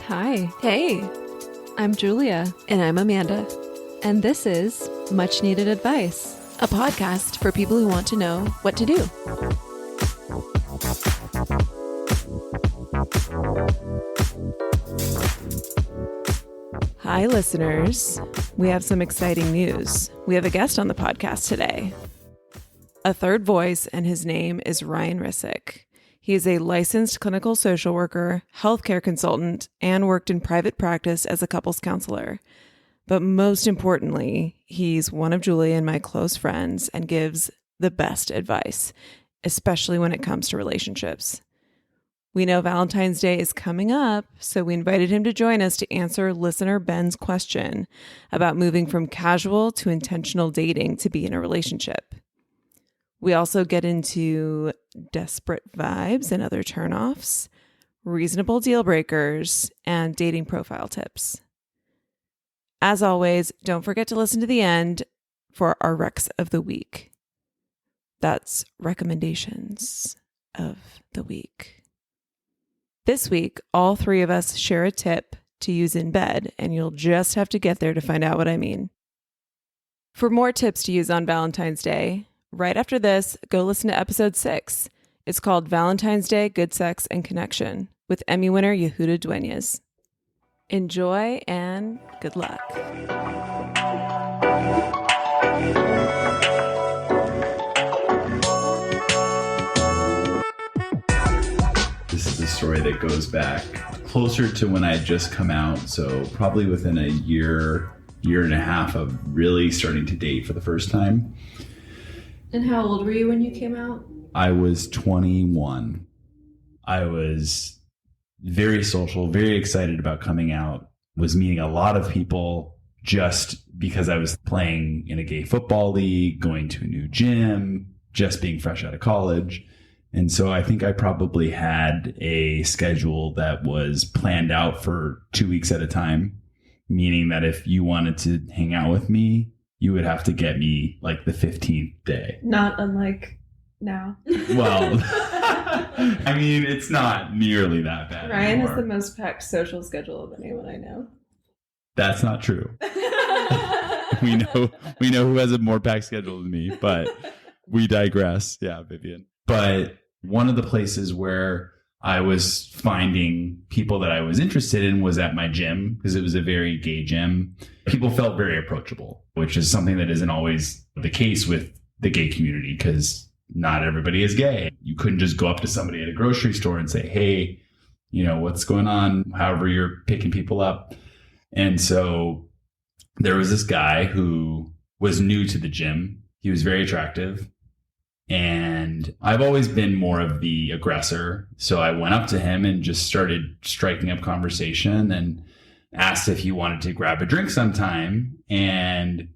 Hi, Hey, I'm Julia, and I'm Amanda, and this is Much Needed Advice. a podcast for people who want to know what to do. Hi, listeners. We have some exciting news. We have a guest on the podcast today, a third voice, and his name is Ryan Rysyk. He is a licensed clinical social worker, healthcare consultant, and worked in private practice as a couples counselor. But most importantly, he's one of Julia and my close friends and gives the best advice, especially when it comes to relationships. We know Valentine's Day is coming up, so we invited him to join us to answer listener Ben's question about moving from casual to intentional dating to be in a relationship. We also get into desperate vibes and other turnoffs, reasonable deal breakers, and dating profile tips. As always, don't forget to listen to the end for our Recs of the Week. That's recommendations of the week. This week, all three of us share a tip to use in bed, and you'll just have to get there to find out what I mean. For more tips to use on Valentine's Day, right after this, go listen to episode 6. It's called Valentine's Day, Good Sex and Connection with Emmy winner Yehuda Duenas. Enjoy and good luck. This is a story that goes back closer to when I had just come out. So probably within a year and a half of really starting to date for the first time. And how old were you when you came out? I was 21. I was very social, very excited about coming out, was meeting a lot of people just because I was playing in a gay football league, going to a new gym, just being fresh out of college. And so I think I probably had a schedule that was planned out for 2 weeks at a time, meaning that if you wanted to hang out with me, you would have to get me like the 15th day. Not unlike now. Well, I mean, it's not nearly that bad. Ryan anymore. has the most packed social schedule of anyone I know. That's not true. we know who has a more packed schedule than me, but we digress. Yeah, Vivian. But one of the places where I was finding people that I was interested in was at my gym, because it was a very gay gym. People felt very approachable, which is something that isn't always the case with the gay community, because not everybody is gay. You couldn't just go up to somebody at a grocery store and say, hey, what's going on? However you're picking people up. And so there was this guy who was new to the gym. He was very attractive. And I've always been more of the aggressor. So I went up to him and just started striking up conversation and asked if he wanted to grab a drink sometime. And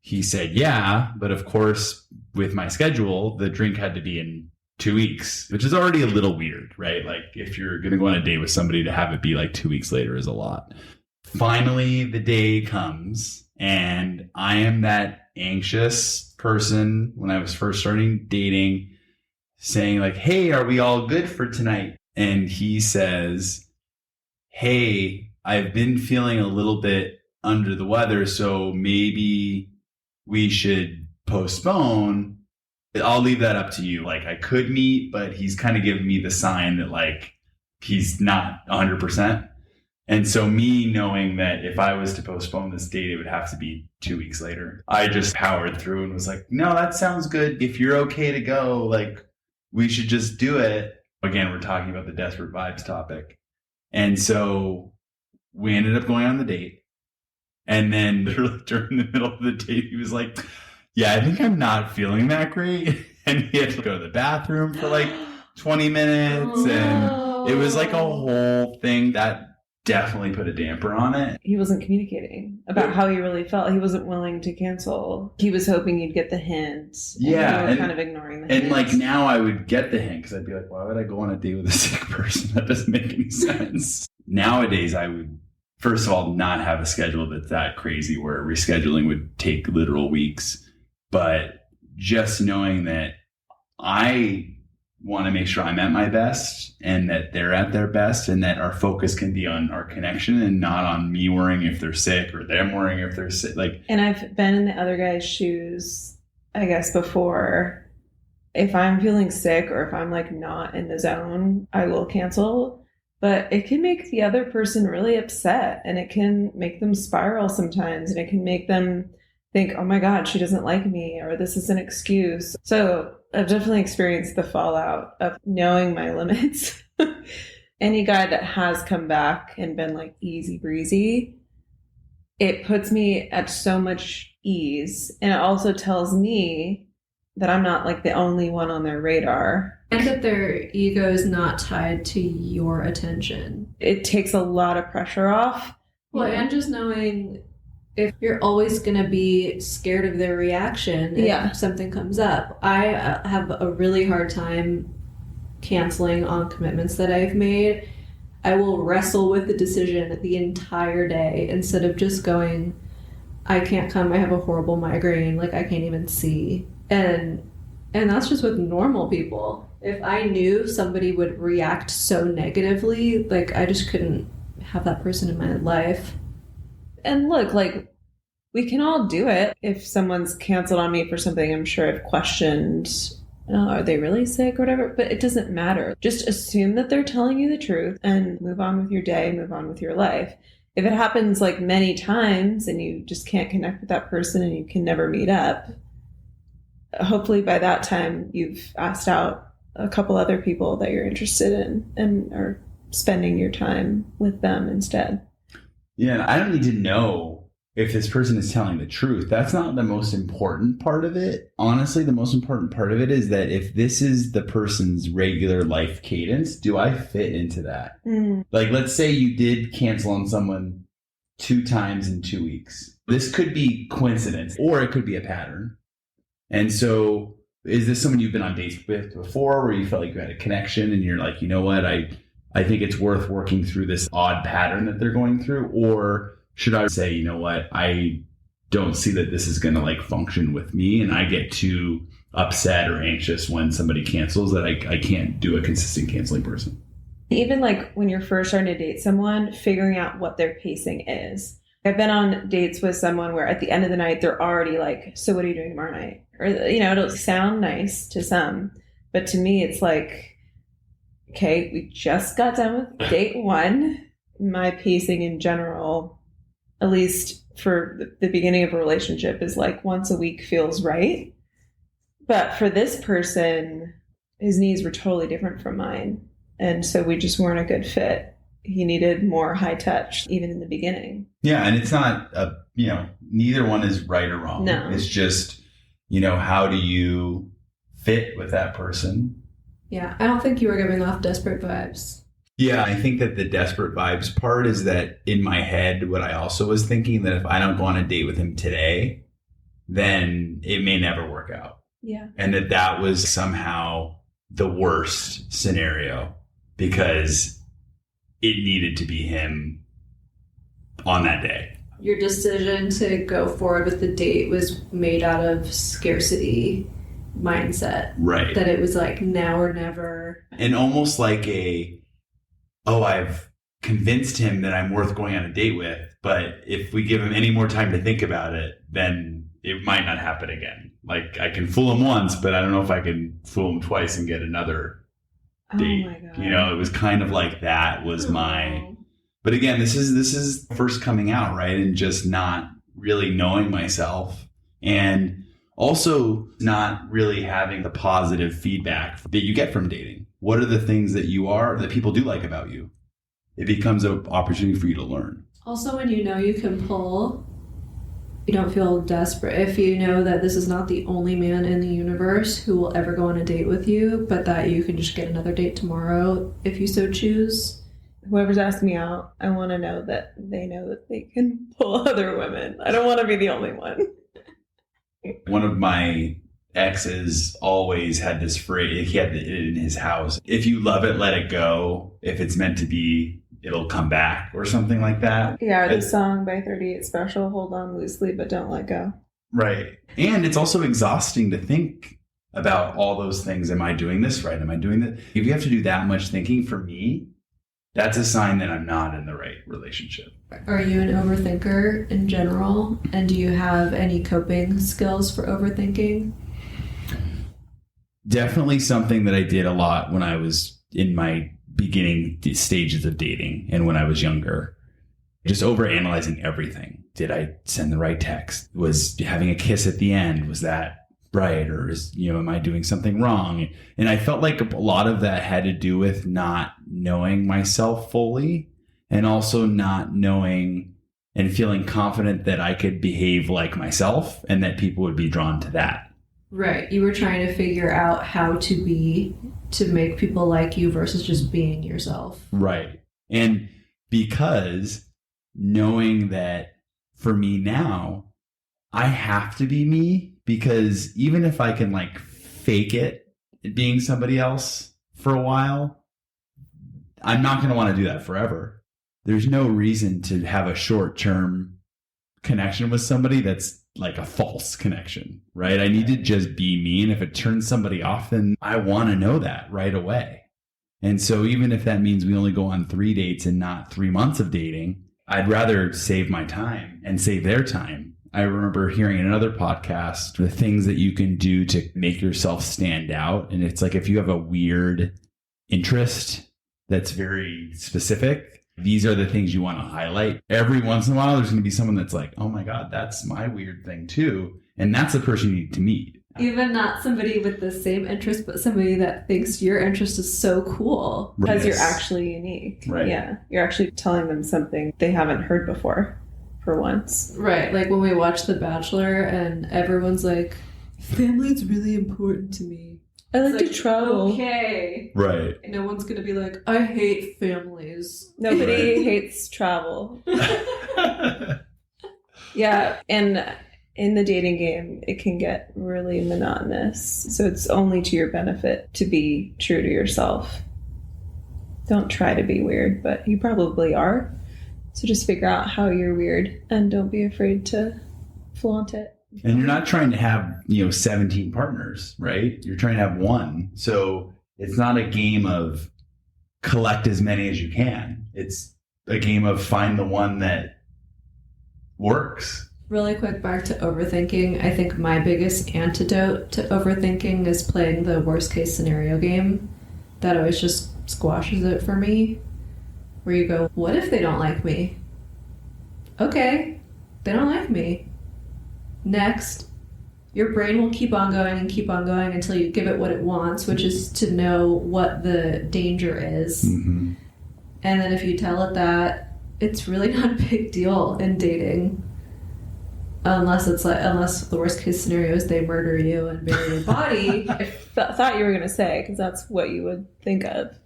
he said, yeah, but of course, with my schedule, the drink had to be in 2 weeks, which is already a little weird, right? Like if you're going to go on a date with somebody, to have it be like 2 weeks later is a lot. Finally, the day comes, and I am that anxious person when I was first starting dating, saying like, hey, are we all good for tonight? And he says, hey, I've been feeling a little bit under the weather, so maybe we should postpone. I'll leave that up to you. Like I could meet, but he's kind of giving me the sign that like he's not 100%. And so me knowing that if I was to postpone this date, it would have to be 2 weeks later. I just powered through and was like, no, that sounds good. If you're okay to go, like we should just do it. Again, we're talking about the desperate vibes topic. And so we ended up going on the date. And then during the middle of the date, he was like, yeah, I think I'm not feeling that great. And he had to go to the bathroom for like 20 minutes. And it was like a whole thing that definitely put a damper on it. He wasn't communicating about how he really felt. He wasn't willing to cancel. He was hoping you'd get the hint. Yeah. You were kind of ignoring the hint. And like now I would get the hint, because I'd be like, why would I go on a date with a sick person? That doesn't make any sense. Nowadays, I would, first of all, not have a schedule that's that crazy where rescheduling would take literal weeks. But just knowing that I want to make sure I'm at my best and that they're at their best, and that our focus can be on our connection and not on me worrying if they're sick or them worrying if they're sick. Like, and I've been in the other guy's shoes, I guess, before. If I'm feeling sick or if I'm like not in the zone, I will cancel. But it can make the other person really upset, and it can make them spiral sometimes, and it can make them think, oh my God, she doesn't like me, or this is an excuse. So I've definitely experienced the fallout of knowing my limits. Any guy that has come back and been like easy breezy, it puts me at so much ease. And it also tells me that I'm not like the only one on their radar. And that their ego is not tied to your attention. It takes a lot of pressure off. Well, and just knowing if you're always going to be scared of their reaction if something comes up. I have a really hard time canceling on commitments that I've made. I will wrestle with the decision the entire day instead of just going, I can't come, I have a horrible migraine, like I can't even see. And that's just with normal people. If I knew somebody would react so negatively, like I just couldn't have that person in my life. And look, like, we can all do it. If someone's canceled on me for something, I'm sure I've questioned, oh, are they really sick or whatever? But it doesn't matter. Just assume that they're telling you the truth and move on with your day, move on with your life. If it happens like many times and you just can't connect with that person and you can never meet up, hopefully by that time you've asked out a couple other people that you're interested in and are spending your time with them instead. Yeah, and I don't need to know if this person is telling the truth. That's not the most important part of it. Honestly, the most important part of it is that if this is the person's regular life cadence, do I fit into that? Like, let's say you did cancel on someone 2 times in 2 weeks. This could be coincidence, or it could be a pattern. And so is this someone you've been on dates with before where you felt like you had a connection and you're like, you know what, I think it's worth working through this odd pattern that they're going through? Or should I say, you know what, I don't see that this is going to like function with me, and I get too upset or anxious when somebody cancels that I can't do a consistent canceling person? Even like when you're first starting to date someone, figuring out what their pacing is. I've been on dates with someone where at the end of the night, they're already like, so what are you doing tomorrow night? Or, you know, it'll sound nice to some, but to me, it's like, okay, we just got done with date 1. My pacing in general, at least for the beginning of a relationship, is like once a week feels right. But for this person, his needs were totally different from mine. And so we just weren't a good fit. He needed more high touch, even in the beginning. Yeah. And it's not, neither one is right or wrong. No. It's just, how do you fit with that person? Yeah. I don't think you were giving off desperate vibes. Yeah. I think that the desperate vibes part is that in my head, what I also was thinking that if I don't go on a date with him today, then it may never work out. Yeah. And that was somehow the worst scenario because it needed to be him on that day. Your decision to go forward with the date was made out of scarcity mindset. Right. That it was like now or never. And almost like I've convinced him that I'm worth going on a date with, but if we give him any more time to think about it, then it might not happen again. Like I can fool him once, but I don't know if I can fool him twice and get another date. Oh my God. It was kind of like that was my, but again, this is first coming out, right? And just not really knowing myself, and also not really having the positive feedback that you get from dating. What are the things that people do like about you? It becomes an opportunity for you to learn. Also, when you know you can pull, you don't feel desperate. If you know that this is not the only man in the universe who will ever go on a date with you, but that you can just get another date tomorrow if you so choose. Whoever's asking me out, I want to know that they can pull other women. I don't want to be the only one. One of my exes always had this phrase, he had it in his house. If you love it, let it go. If it's meant to be, it'll come back, or something like that. Yeah, the song by 38 Special, hold on loosely, but don't let go. Right. And it's also exhausting to think about all those things. Am I doing this right? Am I doing that? If you have to do that much thinking, for me, that's a sign that I'm not in the right relationship. Are you an overthinker in general? And do you have any coping skills for overthinking? Definitely something that I did a lot when I was in my beginning stages of dating and when I was younger. Just overanalyzing everything. Did I send the right text? Was having a kiss at the end, was that right? Or am I doing something wrong? And I felt like a lot of that had to do with not knowing myself fully, and also not knowing and feeling confident that I could behave like myself and that people would be drawn to that. Right. You were trying to figure out how to be to make people like you versus just being yourself. Right. And because knowing that for me now, I have to be me, because even if I can like fake it being somebody else for a while, I'm not going to want to do that forever. There's no reason to have a short-term connection with somebody that's like a false connection, right? I need to just be me. And if it turns somebody off, then I want to know that right away. And so even if that means we only go on 3 dates and not 3 months of dating, I'd rather save my time and save their time. I remember hearing in another podcast the things that you can do to make yourself stand out. And it's like, if you have a weird interest that's very specific, these are the things you want to highlight. Every once in a while, there's going to be someone that's like, oh my God, that's my weird thing too. And that's the person you need to meet. Even not somebody with the same interest, but somebody that thinks your interest is so cool. Because you're actually unique. Right. Yeah. You're actually telling them something they haven't heard before for once. Right. Like when we watch The Bachelor and everyone's like, family's really important to me. I like to travel. Okay. Right. No one's going to be like, I hate families. Nobody hates travel. Yeah. And in the dating game, it can get really monotonous. So it's only to your benefit to be true to yourself. Don't try to be weird, but you probably are. So just figure out how you're weird and don't be afraid to flaunt it. And you're not trying to have, 17 partners, right? You're trying to have one. So it's not a game of collect as many as you can. It's a game of find the one that works. Really quick, back to overthinking. I think my biggest antidote to overthinking is playing the worst case scenario game. That always just squashes it for me. Where you go, what if they don't like me? Okay, they don't like me. Next, your brain will keep on going until you give it what it wants, which is to know what the danger is. Mm-hmm. And then if you tell it that, it's really not a big deal in dating. Unless the worst case scenario is they murder you and bury your body. I thought you were going to say, because that's what you would think of.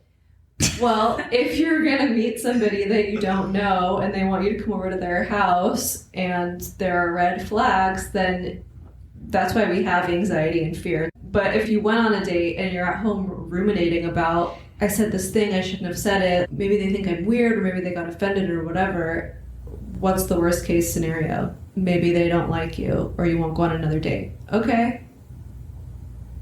Well, if you're going to meet somebody that you don't know and they want you to come over to their house and there are red flags, then that's why we have anxiety and fear. But if you went on a date and you're at home ruminating about, I said this thing, I shouldn't have said it, maybe they think I'm weird or maybe they got offended or whatever, what's the worst case scenario? Maybe they don't like you or you won't go on another date. Okay.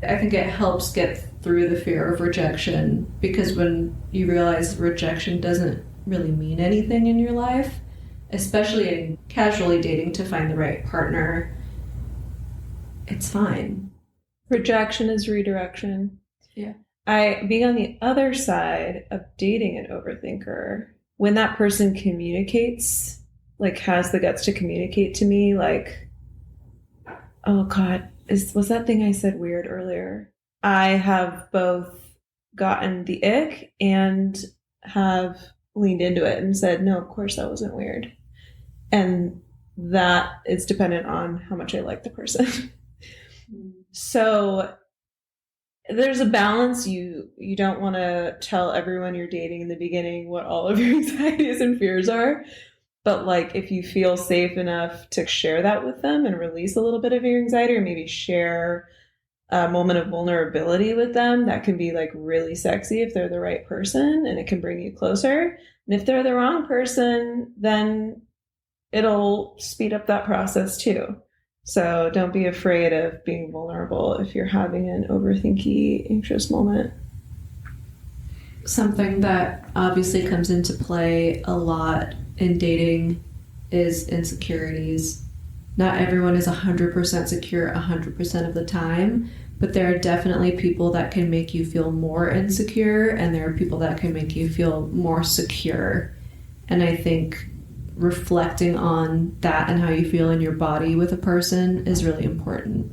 I think it helps get through the fear of rejection, because when you realize rejection doesn't really mean anything in your life, especially in casually dating to find the right partner, it's fine. Rejection is redirection. Yeah. Being on the other side of dating an overthinker, when that person communicates, like has the guts to communicate to me, like, oh God, was that thing I said weird earlier? I have both gotten the ick and have leaned into it and said, no, of course that wasn't weird. And that is dependent on how much I like the person. So there's a balance. You don't want to tell everyone you're dating in the beginning what all of your anxieties and fears are. But like, if you feel safe enough to share that with them and release a little bit of your anxiety, or maybe share a moment of vulnerability with them, that can be like really sexy if they're the right person, and it can bring you closer. And if they're the wrong person, then it'll speed up that process too. So don't be afraid of being vulnerable if you're having an overthinky, anxious moment. Something that obviously comes into play a lot in dating is insecurities. Not everyone is 100% secure 100% of the time, but there are definitely people that can make you feel more insecure, and there are people that can make you feel more secure. And I think reflecting on that and how you feel in your body with a person is really important.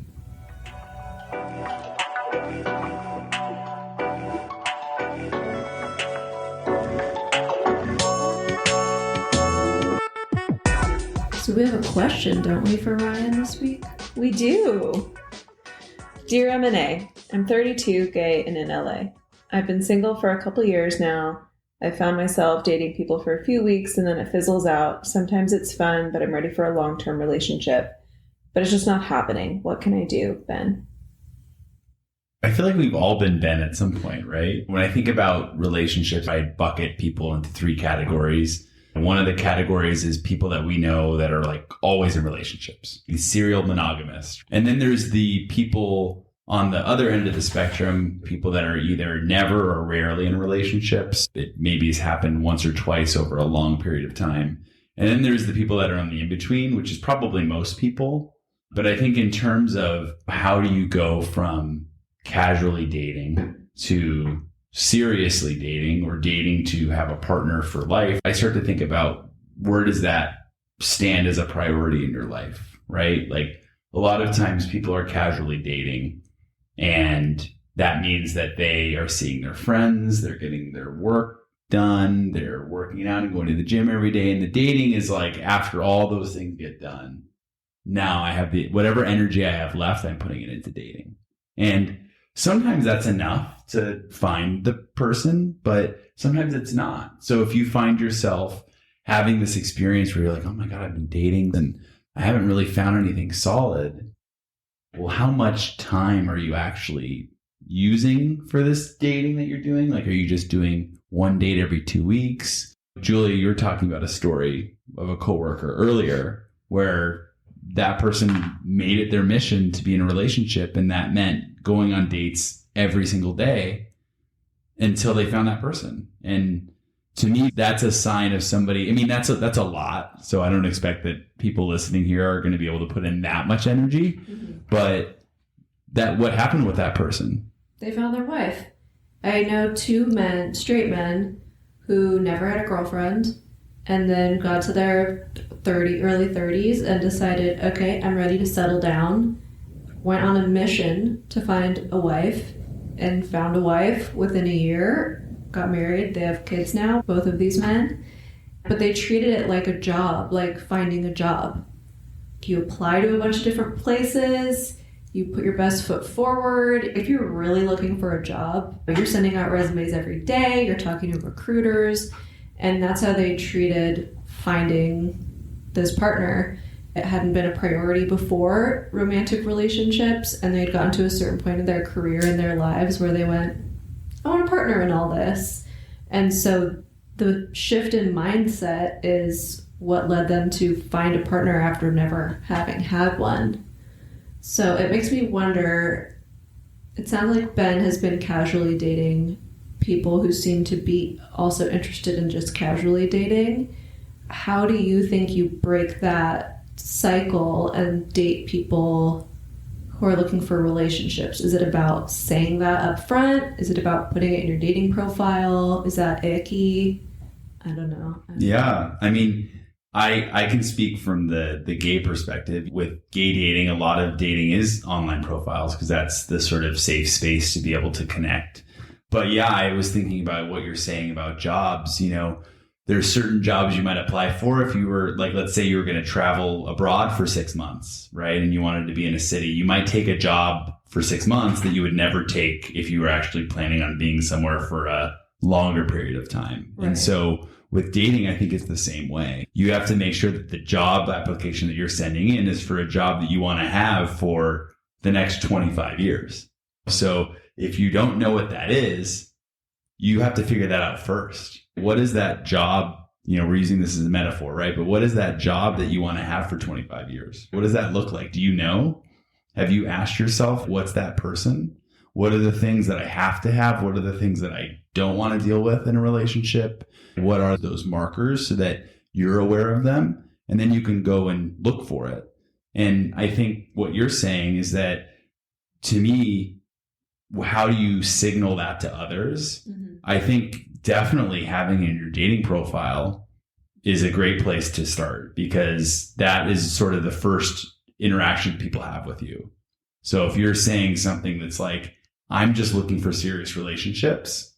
So we have a question, don't we, for Ryan this week? We do. Dear M&A, I'm 32, gay, and in LA. I've been single for a couple years now. I found myself dating people for a few weeks and then it fizzles out. Sometimes it's fun, but I'm ready for a long-term relationship. But it's just not happening. What can I do, Ben? I feel like we've all been Ben at some point, right? When I think about relationships, I bucket people into 3 categories. One of the categories is people that we know that are like always in relationships, these serial monogamists. And then there's the people on the other end of the spectrum, people that are either never or rarely in relationships. It maybe has happened once or twice over a long period of time. And then there's the people that are on the in-between, which is probably most people. But I think in terms of how do you go from casually dating to seriously dating or dating to have a partner for life, I start to think about where does that stand as a priority in your life, right? Like a lot of times people are casually dating and that means that they are seeing their friends, they're getting their work done, they're working out and going to the gym every day. And the dating is like, after all those things get done, now I have whatever energy I have left, I'm putting it into dating. And sometimes that's enough to find the person, but sometimes it's not. So if you find yourself having this experience where you're like, oh my God, I've been dating and I haven't really found anything solid. Well, how much time are you actually using for this dating that you're doing? Like, are you just doing one date every 2 weeks? Julia, you were talking about a story of a coworker earlier where that person made it their mission to be in a relationship, and that meant going on dates every single day until they found that person. And to me, that's a sign of somebody. I mean, that's a lot. So I don't expect that people listening here are going to be able to put in that much energy. Mm-hmm. But what happened with that person? They found their wife. I know 2 men, straight men, who never had a girlfriend and then got to their early 30s and decided, okay, I'm ready to settle down. Went on a mission to find a wife and found a wife within a year, got married. They have kids now, both of these men. But they treated it like a job, like finding a job. You apply to a bunch of different places. You put your best foot forward. If you're really looking for a job, you're sending out resumes every day. You're talking to recruiters. And that's how they treated finding this partner. It hadn't been a priority before romantic relationships, and they'd gotten to a certain point in their career and their lives where they went, I want a partner in all this. And so the shift in mindset is what led them to find a partner after never having had one. So it makes me wonder, it sounds like Ben has been casually dating people who seem to be also interested in just casually dating. How do you think you break that cycle and date people who are looking for relationships? Is it about saying that up front? Is it about putting it in your dating profile? Is that icky? I don't know. Yeah. I mean, I can speak from the gay perspective. With gay dating, a lot of dating is online profiles because that's the sort of safe space to be able to connect. But yeah, I was thinking about what you're saying about jobs. You know, there's certain jobs you might apply for if you were, like, let's say you were going to travel abroad for 6 months, right? And you wanted to be in a city. You might take a job for 6 months that you would never take if you were actually planning on being somewhere for a longer period of time. Right. And so with dating, I think it's the same way. You have to make sure that the job application that you're sending in is for a job that you want to have for the next 25 years. So if you don't know what that is, you have to figure that out first. What is that job we're using this as a metaphor, right? But what is that job that you want to have for 25 years? What does that look like? Do you know? Have you asked yourself, what's that person? What are the things that I have to have? What are the things that I don't want to deal with in a relationship? What are those markers so that you're aware of them? And then you can go and look for it. And I think what you're saying is that, to me, how do you signal that to others? Mm-hmm. I think definitely having in your dating profile is a great place to start, because that is sort of the first interaction people have with you. So if you're saying something that's like, I'm just looking for serious relationships,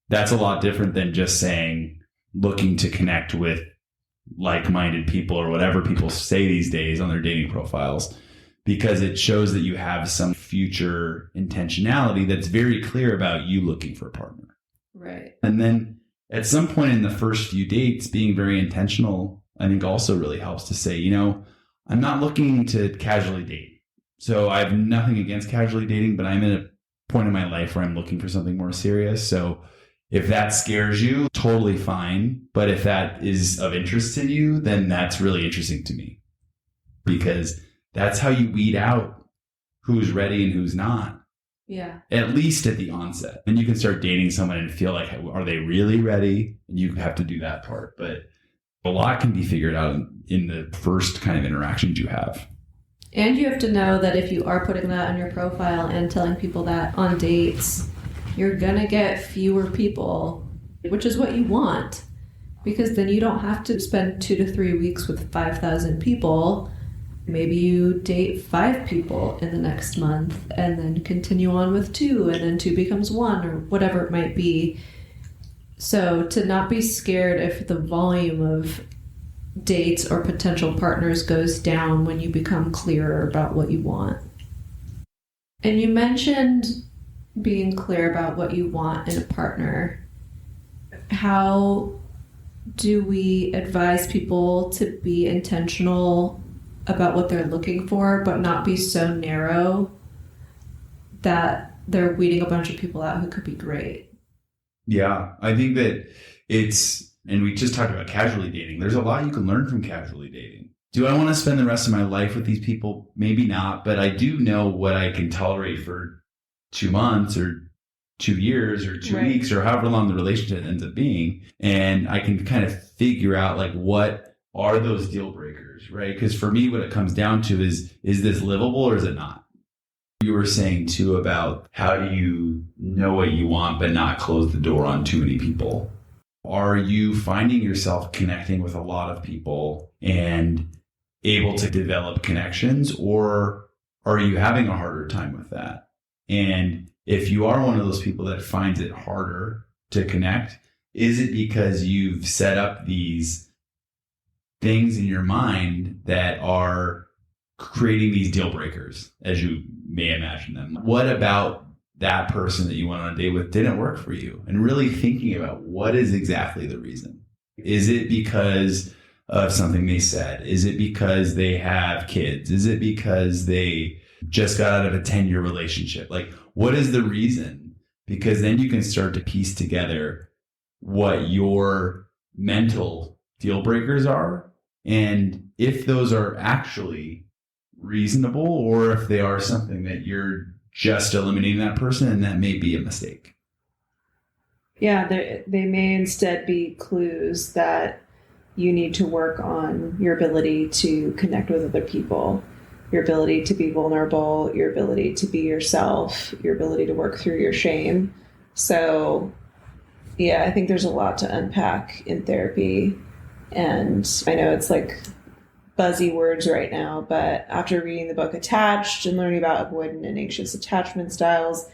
that's a lot different than just saying looking to connect with like-minded people, or whatever people say these days on their dating profiles, because it shows that you have some future intentionality that's very clear about you looking for a partner. Right. And then at some point in the first few dates, being very intentional, I think also really helps to say, I'm not looking to casually date. So I have nothing against casually dating, but I'm at a point in my life where I'm looking for something more serious. So if that scares you, totally fine. But if that is of interest to you, then that's really interesting to me, because that's how you weed out who's ready and who's not. Yeah. At least at the onset. And you can start dating someone and feel like, are they really ready? And you have to do that part. But a lot can be figured out in the first kind of interactions you have. And you have to know that if you are putting that on your profile and telling people that on dates, you're going to get fewer people, which is what you want. Because then you don't have to spend 2 to 3 weeks with 5,000 people. Maybe you date 5 people in the next month and then continue on with 2, and then 2 becomes 1, or whatever it might be. So to not be scared if the volume of dates or potential partners goes down when you become clearer about what you want. And you mentioned being clear about what you want in a partner. How do we advise people to be intentional about what they're looking for, but not be so narrow that they're weeding a bunch of people out who could be great? Yeah, I think that and we just talked about casually dating. There's a lot you can learn from casually dating. Do I want to spend the rest of my life with these people? Maybe not, but I do know what I can tolerate for 2 months or 2 years or 2 weeks or however long the relationship ends up being. And I can kind of figure out like, what are those deal breakers, right? Because for me, what it comes down to is this livable or is it not? You were saying too about how do you know what you want but not close the door on too many people? Are you finding yourself connecting with a lot of people and able to develop connections, or are you having a harder time with that? And if you are one of those people that finds it harder to connect, is it because you've set up these things in your mind that are creating these deal breakers, as you may imagine them? What about that person that you went on a date with didn't work for you? And really thinking about what is exactly the reason. Is it because of something they said? Is it because they have kids? Is it because they just got out of a 10-year relationship? Like, what is the reason? Because then you can start to piece together what your mental deal breakers are, and if those are actually reasonable, or if they are something that you're just eliminating that person, and that may be a mistake. Yeah, they may instead be clues that you need to work on your ability to connect with other people, your ability to be vulnerable, your ability to be yourself, your ability to work through your shame. So, yeah, I think there's a lot to unpack in therapy. And I know it's like buzzy words right now, but after reading the book Attached and learning about avoidant and anxious attachment styles,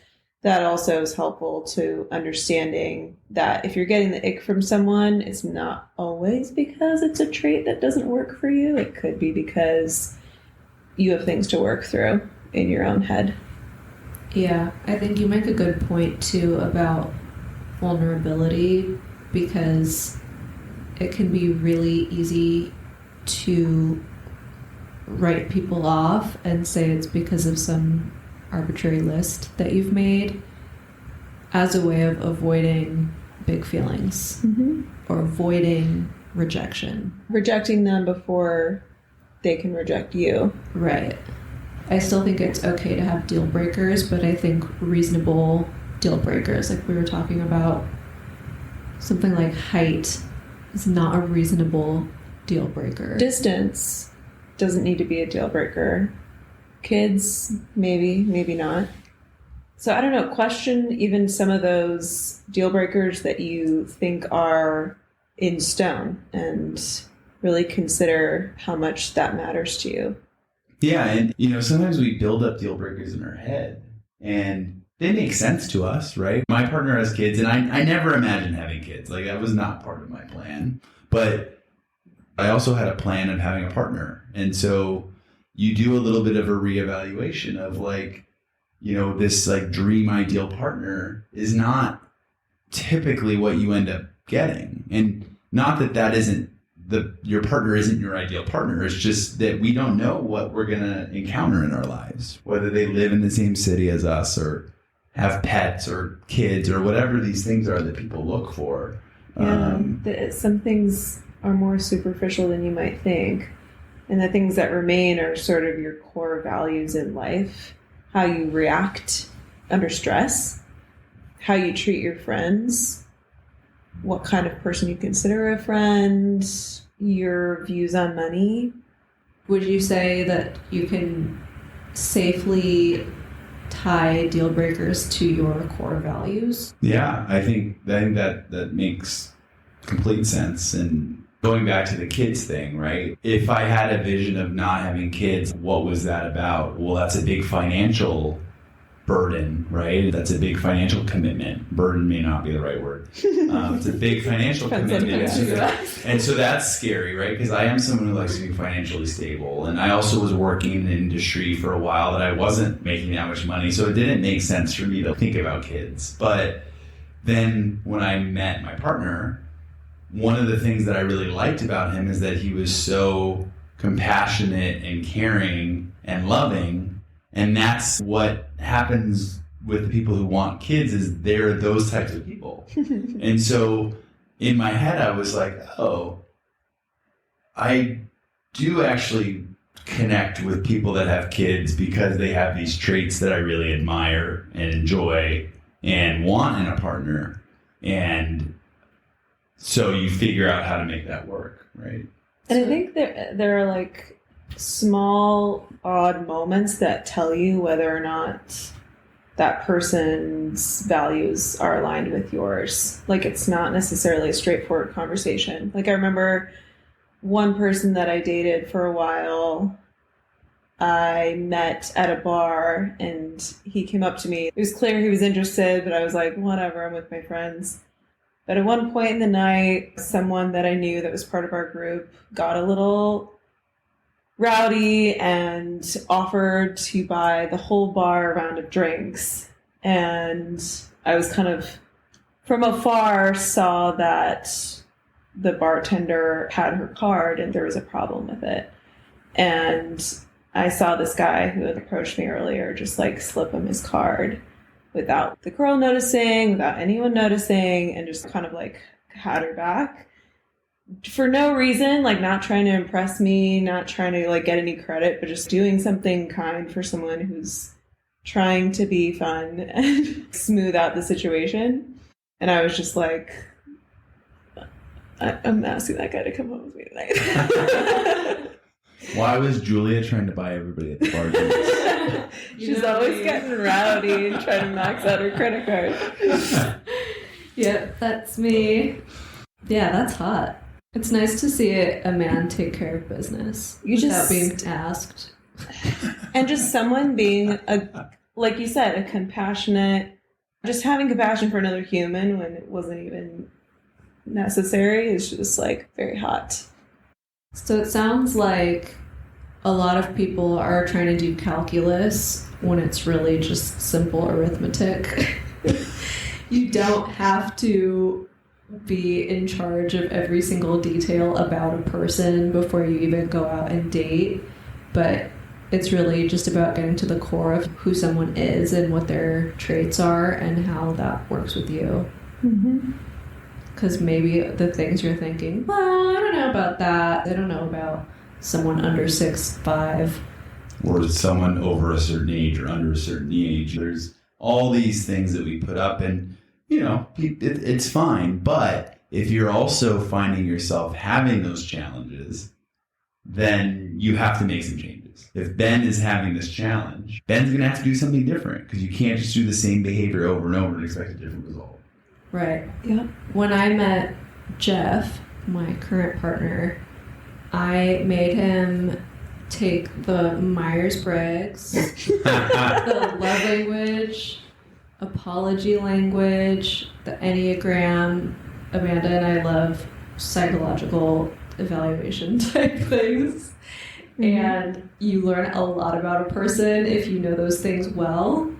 that also is helpful to understanding that if you're getting the ick from someone, it's not always because it's a trait that doesn't work for you. It could be because you have things to work through in your own head. Yeah, I think you make a good point too about vulnerability, because it can be really easy to write people off and say it's because of some arbitrary list that you've made as a way of avoiding big feelings or avoiding rejection. Rejecting them before they can reject you. Right. I still think it's okay to have deal breakers, but I think reasonable deal breakers, like we were talking about, something like height is not a reasonable deal breaker. Distance doesn't need to be a deal breaker. Kids, maybe not. So I don't know, question even some of those deal breakers that you think are in stone and really consider how much that matters to you. Yeah, and sometimes we build up deal breakers in our head and they make sense to us, right? My partner has kids and I never imagined having kids. Like that was not part of my plan. But I also had a plan of having a partner. And so you do a little bit of a reevaluation of like, this like dream ideal partner is not typically what you end up getting. And not that isn't your partner isn't your ideal partner. It's just that we don't know what we're going to encounter in our lives, whether they live in the same city as us or have pets or kids or whatever these things are that people look for. Yeah, some things are more superficial than you might think. And the things that remain are sort of your core values in life. How you react under stress, how you treat your friends, what kind of person you consider a friend, your views on money. Would you say that you can safely tie deal breakers to your core values? Yeah, I think that makes complete sense. And going back to the kids thing, right? If I had a vision of not having kids, what was that about? Well, that's a big financial burden, right? That's a big financial commitment. Burden may not be the right word. It's a big financial commitment. And so that's scary, right? Because I am someone who likes to be financially stable. And I also was working in an industry for a while that I wasn't making that much money. So it didn't make sense for me to think about kids. But then when I met my partner, one of the things that I really liked about him is that he was so compassionate and caring and loving. And that's what happens with the people who want kids is they're those types of people. And so in my head, I was like, oh, I do actually connect with people that have kids because they have these traits that I really admire and enjoy and want in a partner. And so you figure out how to make that work, right? And I think there are like small, odd moments that tell you whether or not that person's values are aligned with yours. Like it's not necessarily a straightforward conversation. Like I remember one person that I dated for a while, I met at a bar and he came up to me. It was clear he was interested, but I was like, whatever, I'm with my friends. But at one point in the night, someone that I knew that was part of our group got a little rowdy and offered to buy the whole bar a round of drinks. And I was kind of, from afar, saw that the bartender had her card and there was a problem with it. And I saw this guy who had approached me earlier just like slip him his card without the girl noticing, without anyone noticing, and just kind of like had her back for no reason, like not trying to impress me, not trying to like get any credit, but just doing something kind for someone who's trying to be fun and smooth out the situation. And I was just like, I'm asking that guy to come home with me tonight. Why was Julia trying to buy everybody at the bar drinks? She's always getting rowdy and trying to max out her credit card. Yep, that's me. Yeah, that's hot. It's nice to see a man take care of business without being asked. And just someone being, like you said, a compassionate, just having compassion for another human when it wasn't even necessary is just like very hot. So it sounds like a lot of people are trying to do calculus when it's really just simple arithmetic. You don't have to be in charge of every single detail about a person before you even go out and date, but it's really just about getting to the core of who someone is and what their traits are and how that works with you. Mm-hmm. because maybe the things you're thinking, well, I don't know about that. I don't know about someone under 6'5". Or someone over a certain age or under a certain age. There's all these things that we put up, and, you know, it's fine. But if you're also finding yourself having those challenges, then you have to make some changes. If Ben is having this challenge, Ben's going to have to do something different, because you can't just do the same behavior over and over and expect a different result. Right. Yeah. When I met Jeff, my current partner, I made him take the Myers-Briggs, the love language, apology language, the Enneagram. Amanda and I love psychological evaluation type things. Mm-hmm. And you learn a lot about a person if you know those things well.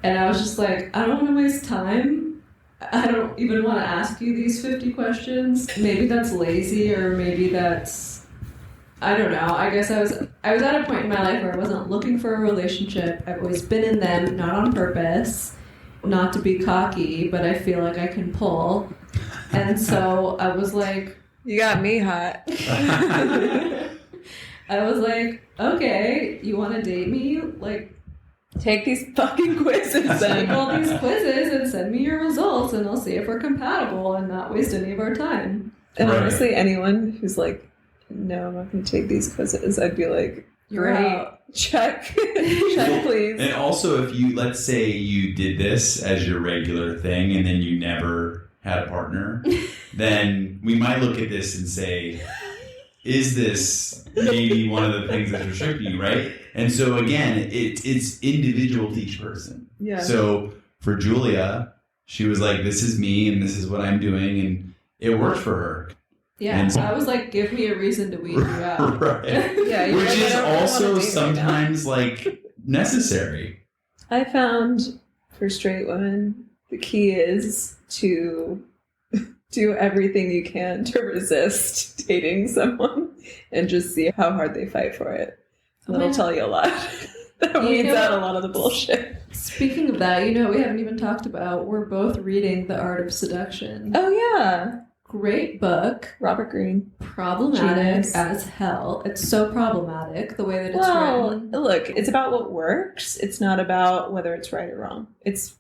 And I was just like, I don't want to waste time. I don't even want to ask you these 50 questions. Maybe that's lazy, or maybe that's, I don't know. I guess I was at a point in my life where I wasn't looking for a relationship. I've always been in them, not on purpose, not to be cocky, but I feel like I can pull. And so I was like, you got me hot. I was like, okay, you want to date me? Like, take these fucking quizzes. Take all these quizzes and send me your results, and I'll see if we're compatible and not waste any of our time. And honestly, anyone who's like, no, I'm not going to take these quizzes, I'd be like, great, check, check, please. And also, if you, let's say you did this as your regular thing and then you never had a partner, then we might look at this and say, is this maybe one of the things that's restricting you, right? And so again, it's individual to each person. Yeah. So for Julia, she was like, this is me and this is what I'm doing, and it worked for her. Yeah, and so I was like, give me a reason to weed you out. Right. Yeah, which is also sometimes like necessary. I found for straight women, the key is to do everything you can to resist dating someone and just see how hard they fight for it. And that'll tell you a lot. That weeds out a lot of the bullshit. Speaking of that, we haven't even talked about, we're both reading The Art of Seduction. Oh, yeah. Great book. Robert Greene. Problematic as hell. It's so problematic, the way that it's written. Look, it's about what works. It's not about whether it's right or wrong. It's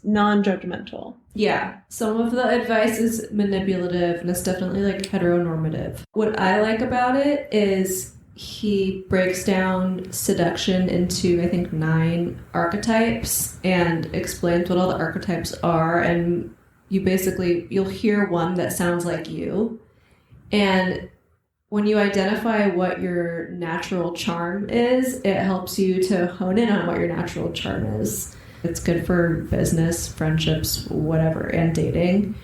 non-judgmental. Yeah. Some of the advice is manipulative, and it's definitely like heteronormative. What I like about it is he breaks down seduction into, I think, 9 archetypes and explains what all the archetypes are, and you'll hear one that sounds like you. And when you identify what your natural charm is, it helps you to hone in on what your natural charm is. It's good for business, friendships, whatever, and dating.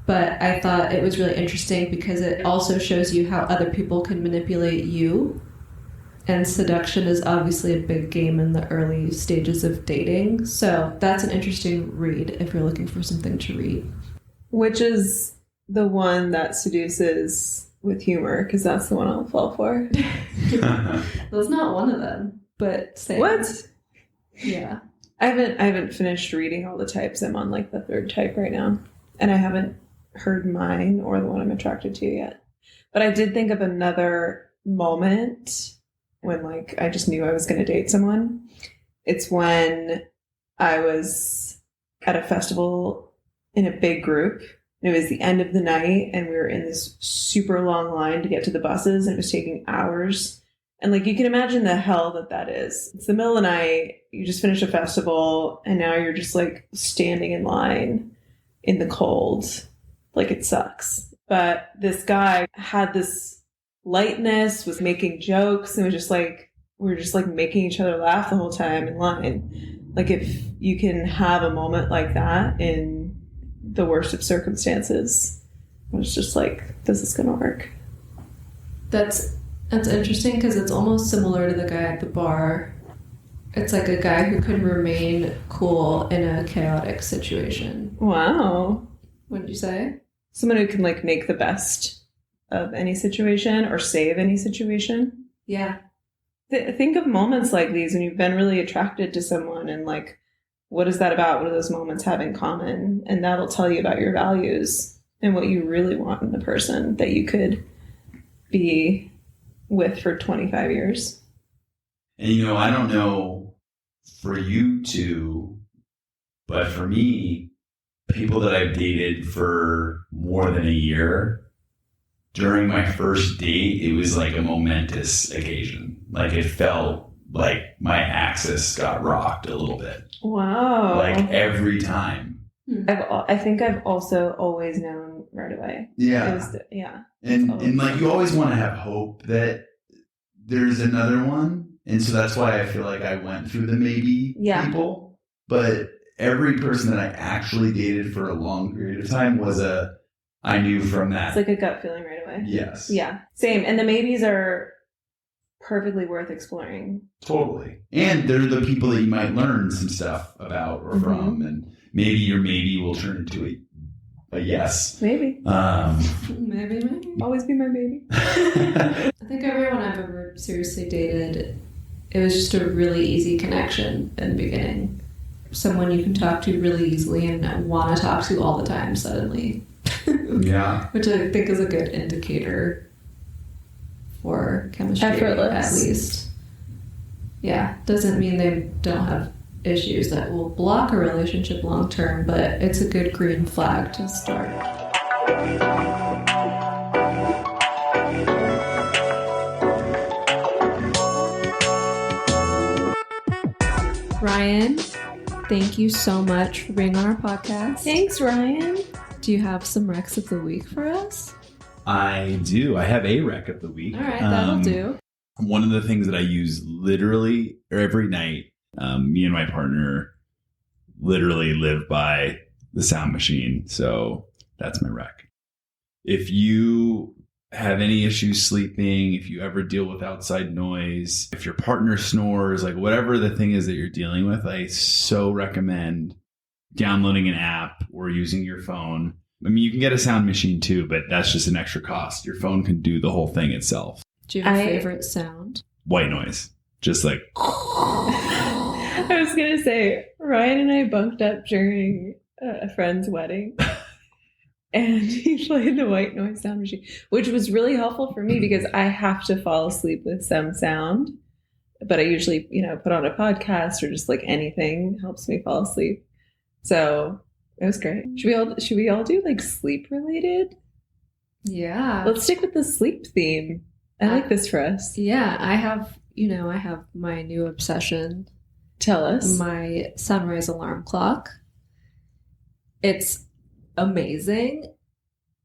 But I thought it was really interesting because it also shows you how other people can manipulate you. And seduction is obviously a big game in the early stages of dating. So that's an interesting read if you're looking for something to read. Which is the one that seduces with humor, because that's the one I'll fall for. That's not one of them, but same. What? Yeah. I haven't finished reading all the types. I'm on like the 3rd type right now. And I haven't heard mine or the one I'm attracted to yet. But I did think of another moment when like I just knew I was going to date someone. It's when I was at a festival in a big group. And it was the end of the night and we were in this super long line to get to the buses, and it was taking hours. And like, you can imagine the hell that is. It's the middle of the night. You just finished a festival and now you're just like standing in line in the cold. Like, it sucks. But this guy had this lightness, was making jokes, and was just like, we were just like making each other laugh the whole time in line. Like, if you can have a moment like that in the worst of circumstances, I was just like, this is going to work. That's interesting because it's almost similar to the guy at the bar. It's like a guy who can remain cool in a chaotic situation. Wow. What did you say? Someone who can like make the best of any situation or save any situation. Yeah. Think of moments like these when you've been really attracted to someone, and like, what is that about? What do those moments have in common? And that'll tell you about your values. and what you really want in the person that you could be with for 25 years. And, you know, I don't know for you two, but for me, people that I've dated for more than a year, during my first date, it was like a momentous occasion. Like it felt like my axis got rocked a little bit. Wow. Like every time. I think I've also always known right away. Yeah. Yeah. And like you always want to have hope that there's another one. And so that's why I feel like I went through the maybe people. But every person that I actually dated for a long period of time was I knew from that. It's like a gut feeling right away. Yes. Yeah. Same. And the maybes are perfectly worth exploring. Totally. And they're the people that you might learn some stuff about or from. And maybe your maybe will turn into a yes. Maybe. Maybe. Always be my baby. I think everyone I've ever seriously dated, it was just a really easy connection in the beginning. Someone you can talk to really easily and want to talk to all the time suddenly. Yeah. Which I think is a good indicator for chemistry. Effortless. At least. Yeah. Doesn't mean they don't have issues that will block a relationship long term, but it's a good green flag to start. Ryan, thank you so much for being on our podcast. Thanks, Ryan. Do you have some recs of the week for us? I do. I have a rec of the week. All right, that'll do. One of the things that I use literally every night, me and my partner literally live by the sound machine. So that's my rec. If you have any issues sleeping, if you ever deal with outside noise, if your partner snores, like whatever the thing is that you're dealing with, I so recommend downloading an app or using your phone. I mean, you can get a sound machine too, but that's just an extra cost. Your phone can do the whole thing itself. Do you have a favorite sound? White noise. Just like... I was going to say, Ryan and I bunked up during a friend's wedding. And he played the white noise sound machine, which was really helpful for me because I have to fall asleep with some sound. But I usually, put on a podcast or just like anything helps me fall asleep. So it was great. Should we all do like sleep related? Yeah. Let's stick with the sleep theme. I like this for us. Yeah, I have my new obsession. Tell us. My sunrise alarm clock. It's amazing.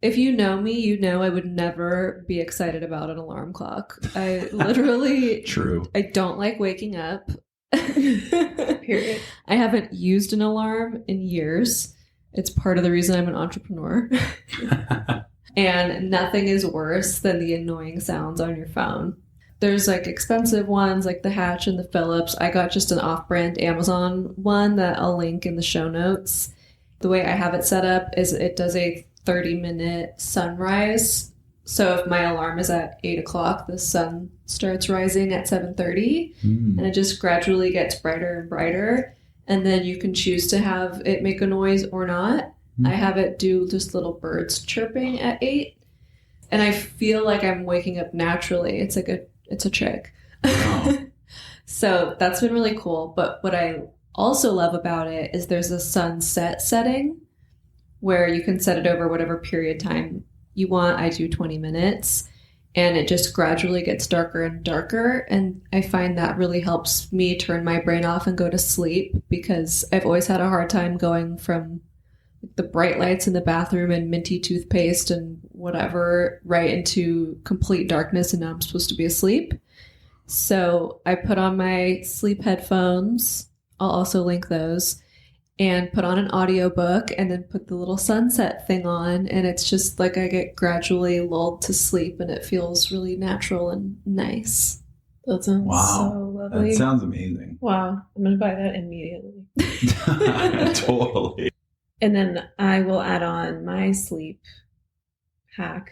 If you know me, you know I would never be excited about an alarm clock. I literally... True. I don't like waking up. Period. I haven't used an alarm in years. It's part of the reason I'm an entrepreneur. And nothing is worse than the annoying sounds on your phone. There's like expensive ones like the Hatch and the Philips. I got just an off-brand Amazon one that I'll link in the show notes. The way I have it set up is it does a 30-minute sunrise. So if my alarm is at 8 o'clock, the sun starts rising at 7:30, and it just gradually gets brighter and brighter. And then you can choose to have it make a noise or not. I have it do just little birds chirping at 8, and I feel like I'm waking up naturally. It's a trick. Wow. So that's been really cool. But what I also love about it is there's a sunset setting where you can set it over whatever period time you want. I do 20 minutes, and it just gradually gets darker and darker. And I find that really helps me turn my brain off and go to sleep, because I've always had a hard time going from the bright lights in the bathroom and minty toothpaste and whatever right into complete darkness, and now I'm supposed to be asleep. So I put on my sleep headphones. I'll also link those, and put on an audiobook, and then put the little sunset thing on, and it's just like I get gradually lulled to sleep, and it feels really natural and nice. That sounds so lovely. That sounds amazing. Wow. I'm going to buy that immediately. Totally. And then I will add on my sleep hack,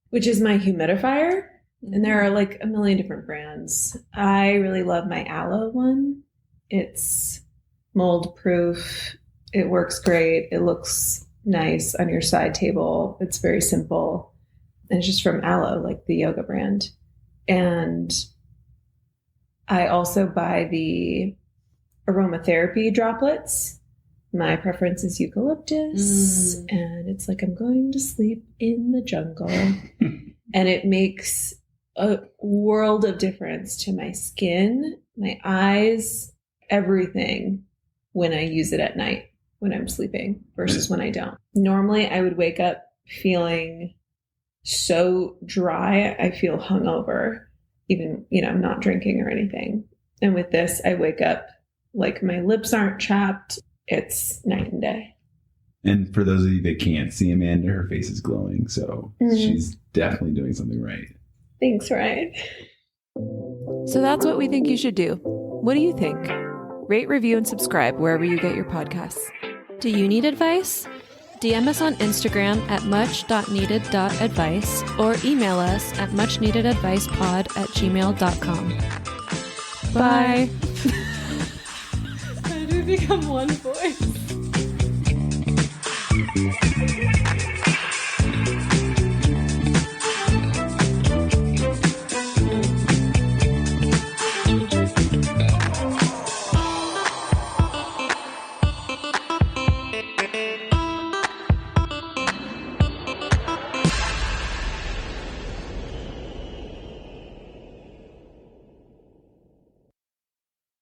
which is my humidifier. And there are like a million different brands. I really love my Alo one. It's mold proof. It works great. It looks nice on your side table. It's very simple. And it's just from Alo, like the yoga brand. And I also buy the aromatherapy droplets. My preference is eucalyptus. And it's like I'm going to sleep in the jungle. And it makes a world of difference to my skin, my eyes, everything when I use it at night when I'm sleeping versus when I don't. Normally, I would wake up feeling so dry, I feel hungover, even, not drinking or anything. And with this, I wake up like my lips aren't chapped. It's night and day. And for those of you that can't see Amanda, her face is glowing. So she's definitely doing something right. Thanks, Ryan. So that's what we think you should do. What do you think? Rate, review, and subscribe wherever you get your podcasts. Do you need advice? DM us on Instagram at much.needed.advice or email us at muchneededadvicepod@gmail.com. Bye. How did we become one voice?